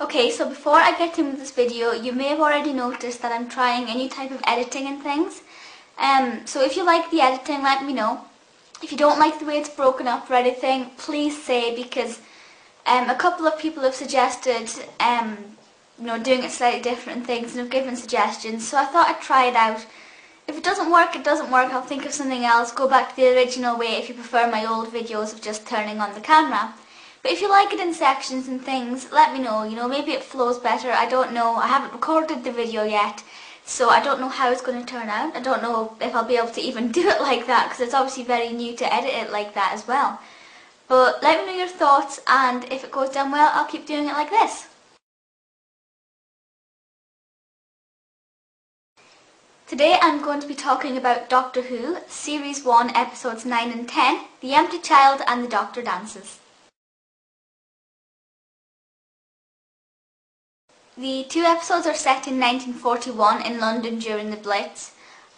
Okay, so before I get into this video, you may have already noticed that I'm trying a new type of editing and things. So if you like the editing, let me know. If you don't like the way it's broken up or anything, please say, because a couple of people have suggested doing it slightly different and things, and have given suggestions, so I thought I'd try it out. If it doesn't work, it doesn't work. I'll think of something else, go back to the original way if you prefer my old videos of just turning on the camera. But if you like it in sections and things, let me know. Maybe it flows better. I don't know. I haven't recorded the video yet, so I don't know how it's going to turn out. I don't know if I'll be able to even do it like that, because it's obviously very new to edit it like that as well. But let me know your thoughts, and if it goes down well, I'll keep doing it like this. Today I'm going to be talking about Doctor Who, Series 1, Episodes 9 and 10, The Empty Child and the Doctor Dances. The two episodes are set in 1941 in London during the Blitz,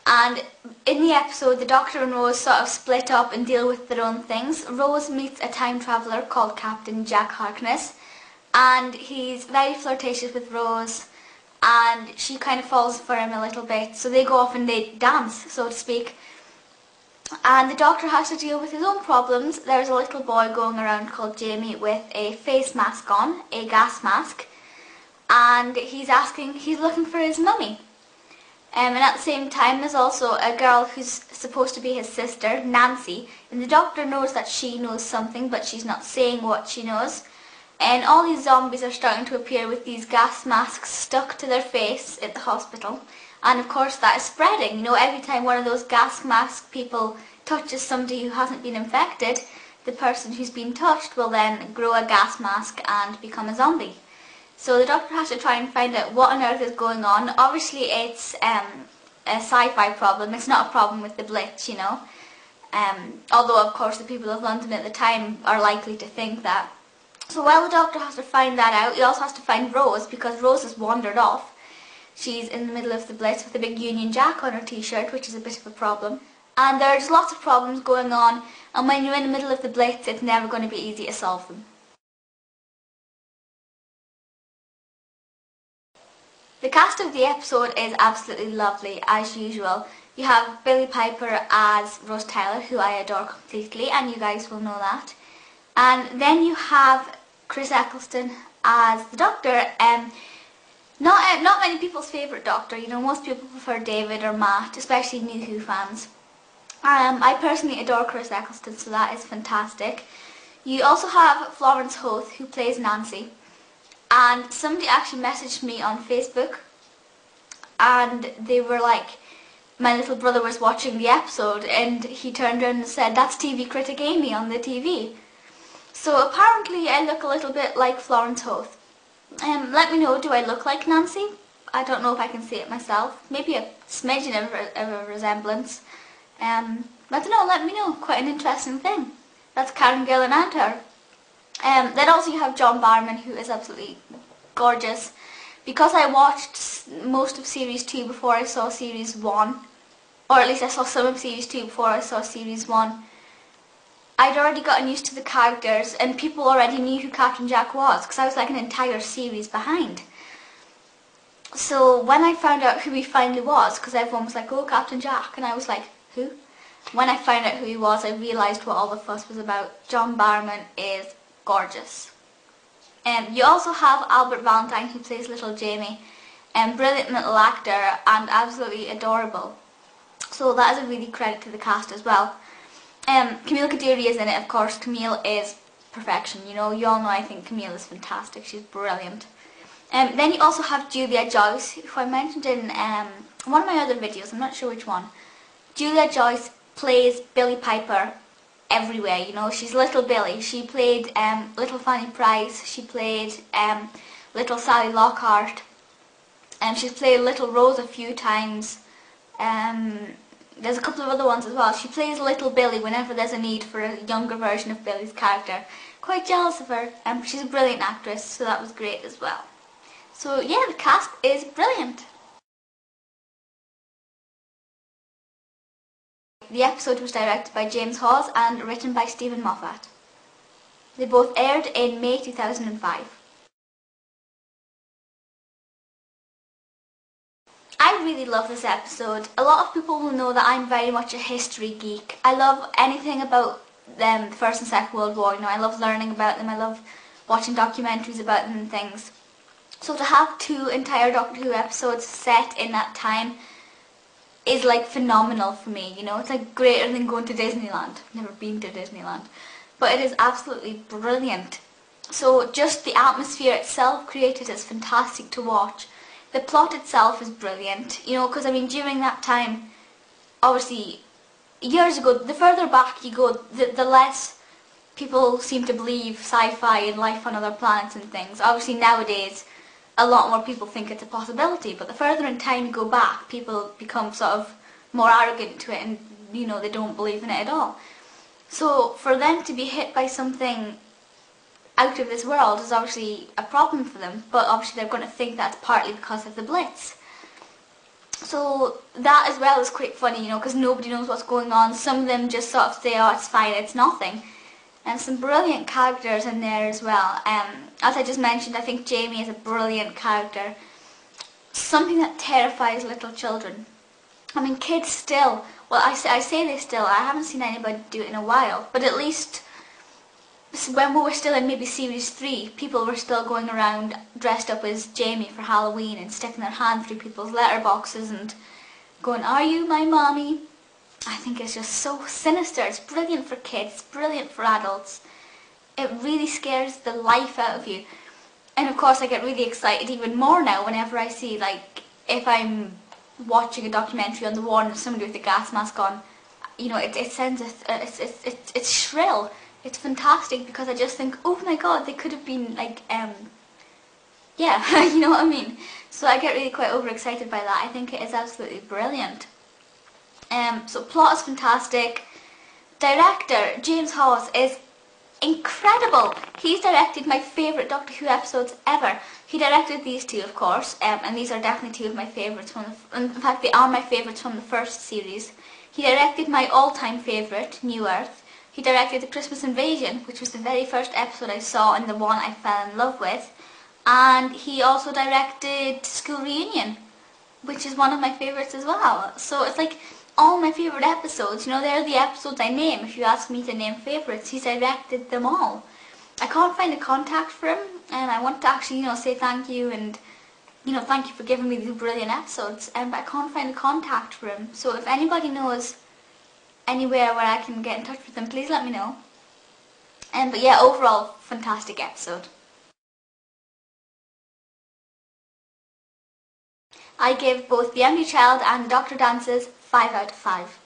and in the episode the Doctor and Rose sort of split up and deal with their own things. Rose meets a time traveller called Captain Jack Harkness, and he's very flirtatious with Rose, and she kind of falls for him a little bit, so they go off and they dance, so to speak. And the Doctor has to deal with his own problems. There's a little boy going around called Jamie with a face mask on, a gas mask, and he's looking for his mummy. And at the same time there's also a girl who's supposed to be his sister, Nancy, and the Doctor knows that she knows something, but she's not saying what she knows. And all these zombies are starting to appear with these gas masks stuck to their face at the hospital. And of course that is spreading. Every time one of those gas mask people touches somebody who hasn't been infected, the person who's been touched will then grow a gas mask and become a zombie. So the Doctor has to try and find out what on earth is going on. Obviously it's a sci-fi problem, it's not a problem with the Blitz, although of course the people of London at the time are likely to think that. So while the Doctor has to find that out, he also has to find Rose, because Rose has wandered off. She's in the middle of the Blitz with a big Union Jack on her t-shirt, which is a bit of a problem. And there's lots of problems going on, and when you're in the middle of the Blitz, it's never going to be easy to solve them. The cast of the episode is absolutely lovely, as usual. You have Billie Piper as Rose Tyler, who I adore completely, and you guys will know that. And then you have Chris Eccleston as the Doctor. Not many people's favourite Doctor. Most people prefer David or Matt, especially New Who fans. I personally adore Chris Eccleston, so that is fantastic. You also have Florence Hoath, who plays Nancy. And somebody actually messaged me on Facebook, and they were like, my little brother was watching the episode and he turned around and said, "That's TV critic Amy on the TV." So apparently I look a little bit like Florence Hoath. Let me know, do I look like Nancy? I don't know if I can see it myself. Maybe a smidgen of a resemblance. I don't know, let me know. Quite an interesting thing. That's Karen Gillan and her. Then also you have John Barrowman, who is absolutely gorgeous. Because I watched most of Series 2 before I saw Series 1, or at least I saw some of Series 2 before I saw Series 1, I'd already gotten used to the characters, and people already knew who Captain Jack was, because I was like an entire series behind. So when I found out who he finally was, because everyone was like, "Oh, Captain Jack," and I was like, "Who?" When I found out who he was, I realised what all the fuss was about. John Barrowman is gorgeous. You also have Albert Valentine, who plays little Jamie, brilliant little actor and absolutely adorable. So that is a really credit to the cast as well. Camille Coduri is in it, of course. Camille is perfection. You all know I think Camille is fantastic. She's brilliant. Then you also have Julia Joyce, who I mentioned in one of my other videos. I'm not sure which one. Julia Joyce plays Billie Piper everywhere. She's little Billie. She played little Fanny Price. She played little Sally Lockhart. She's played little Rose a few times. There's a couple of other ones as well. She plays little Billie whenever there's a need for a younger version of Billie's character. Quite jealous of her. She's a brilliant actress, so that was great as well. So yeah, the cast is brilliant. The episode was directed by James Hawes and written by Stephen Moffat. They both aired in May 2005. I really love this episode. A lot of people will know that I'm very much a history geek. I love anything about the First and Second World War. You know, I love learning about them. I love watching documentaries about them and things. So to have 2 entire Doctor Who episodes set in that time is like phenomenal for me. You know, it's like greater than going to Disneyland. I've never been to Disneyland, but it is absolutely brilliant. So just the atmosphere itself created is fantastic to watch. The plot itself is brilliant, you know, because I mean during that time, obviously years ago, the further back you go, the less people seem to believe sci-fi and life on other planets and things. Obviously nowadays a lot more people think it's a possibility, but the further in time you go back, people become sort of more arrogant to it and, you know, they don't believe in it at all. So for them to be hit by something out of this world is obviously a problem for them, but obviously they're going to think that's partly because of the Blitz. So that as well is quite funny, you know, because nobody knows what's going on. Some of them just sort of say, oh, it's fine, it's nothing. And some brilliant characters in there as well. As I just mentioned, I think Jamie is a brilliant character. Something that terrifies little children. I mean, kids still, well, I say they still, I haven't seen anybody do it in a while, but at least when we were still in maybe series 3, people were still going around dressed up as Jamie for Halloween and sticking their hand through people's letterboxes and going, are you my mommy? I think it's just so sinister. It's brilliant for kids, brilliant for adults. It really scares the life out of you. And of course I get really excited even more now whenever I see, like, if I'm watching a documentary on the wall and there's somebody with a gas mask on, you know, it sends it's shrill. It's fantastic because I just think, oh my god, they could have been like, yeah, you know what I mean? So I get really quite overexcited by that. I think it is absolutely brilliant. So plot is fantastic. Director, James Hawes, is incredible. He's directed my favourite Doctor Who episodes ever. He directed these 2, of course, and these are definitely 2 of my favourites from in fact, they are my favourites from the first series. He directed my all-time favourite, New Earth. He directed The Christmas Invasion, which was the very first episode I saw and the one I fell in love with. And he also directed School Reunion, which is one of my favourites as well. So it's like all my favourite episodes, you know, they're the episodes I name. If you ask me to name favourites, he's directed them all. I can't find a contact for him, and I want to actually, you know, say thank you and, you know, thank you for giving me these brilliant episodes, but I can't find a contact for him. So if anybody knows anywhere where I can get in touch with him, please let me know. But yeah, overall, fantastic episode. I give both The Empty Child and The Doctor Dances 5 out of 5.